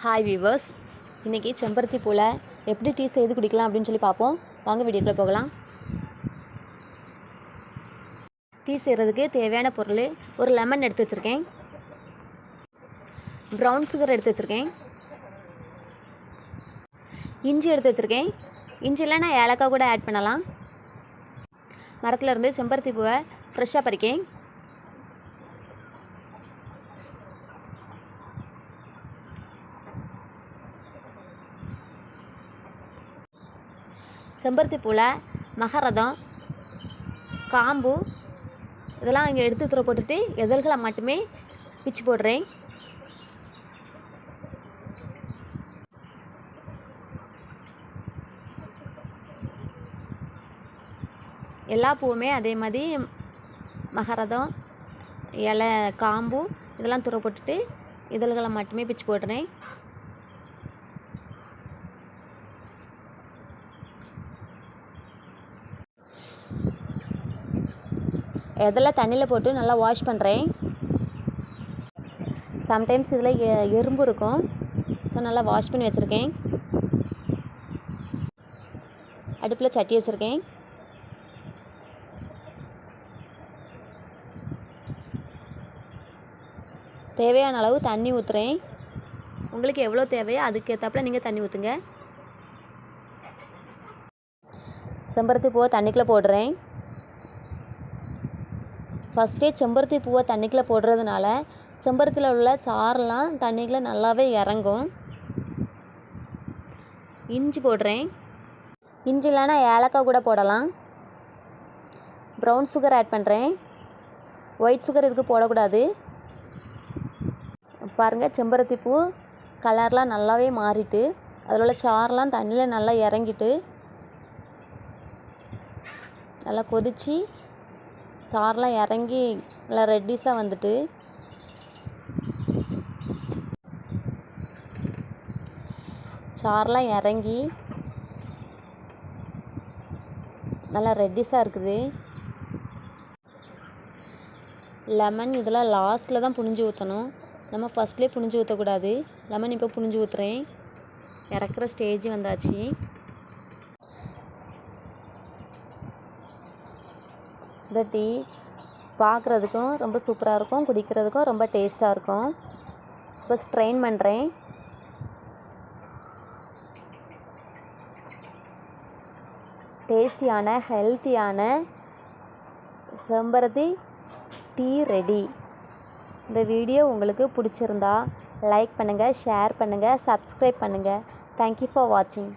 Hi viewers, இன்றைக்கி செம்பருத்தி பூவில் எப்படி டீ செய்து குடிக்கலாம் அப்படின்னு சொல்லி பார்ப்போம். வாங்க வீடியோக்குள்ளே போகலாம். டீ செய்கிறதுக்கு தேவையான பொருள்: ஒரு லெமன் எடுத்து வச்சுருக்கேன், ப்ரௌன் சுகர் எடுத்து வச்சுருக்கேன், இஞ்சி எடுத்து வச்சுருக்கேன். இஞ்சி இல்லைனா ஏலக்காய் கூட ஆட் பண்ணலாம். மரத்தில் இருந்து செம்பருத்தி பூவை ஃப்ரெஷ்ஷாக பறிக்கேன். செம்பருத்தி பூவில் மகரதம், காம்பு இதெல்லாம் இங்கே எடுத்து தூர போட்டுட்டு இதழ்களை மட்டுமே பிச்சு போடுறேன். எல்லா பூவுமே அதே மாதிரி மகரதம், இலை, காம்பு இதெல்லாம் தூர போட்டுட்டு இதழ்களை மட்டுமே பிச்சு போடுறேன். இதெல்லாம் தண்ணியில் போட்டு நல்லா வாஷ் பண்ணுறேன். சம்டைம்ஸ் இதில் எறும்பு இருக்கும், ஸோ நல்லா வாஷ் பண்ணி வச்சுருக்கேன். அடுப்பில் சட்டி வச்சுருக்கேன். தேவையான அளவு தண்ணி ஊற்றுறேன். உங்களுக்கு எவ்வளோ தேவையோ அதுக்கேற்றாப்புல நீங்கள் தண்ணி ஊற்றுங்க. செம்பருத்தி பூவை தண்ணிக்குள்ளே போடுறேன். ஃபஸ்ட்டே செம்பருத்தி பூவை தண்ணிக்குள்ளே போடுறதுனால செம்பருத்தியில் உள்ள சாரெலாம் தண்ணிக்குள்ளே நல்லாவே இறங்கும். இஞ்சி போடுறேன். இஞ்சி இல்லைனா ஏலக்காய் கூட போடலாம். ப்ரௌன் சுகர் ஆட் பண்ணுறேன். ஒயிட் சுகர் இதுக்கு போடக்கூடாது. பாருங்கள், செம்பருத்தி பூ கலர்லாம் நல்லாவே மாறிட்டு அதில் உள்ள சாரெலாம் தண்ணியில் நல்லா இறங்கிட்டு நல்லா கொதித்து சாரெலாம் இறங்கி நல்லா ரெட்டிஸாக வந்துட்டு சாரெலாம் இறங்கி நல்லா ரெட்டிஸாக இருக்குது. லெமன் இதெல்லாம் லாஸ்ட்டில் தான் புழிஞ்சு ஊற்றணும், நம்ம ஃபஸ்ட்லேயே புழிஞ்சு ஊற்றக்கூடாது. லெமன் இப்போ புழிஞ்சு ஊற்றுறேன். இறக்குற ஸ்டேஜ் வந்தாச்சு. இந்த டீ பார்க்குறதுக்கும் ரொம்ப சூப்பராக இருக்கும், குடிக்கிறதுக்கும் ரொம்ப டேஸ்ட்டாக இருக்கும். இப்போ ஸ்ட்ரெயின் பண்ணுறேன். டேஸ்டியான ஹெல்த்தியான செம்பருத்தி டீ ரெடி. இந்த வீடியோ உங்களுக்கு பிடிச்சிருந்தா லைக் பண்ணுங்கள், ஷேர் பண்ணுங்கள், சப்ஸ்கிரைப் பண்ணுங்கள். தேங்க்யூ ஃபார் வாட்சிங்.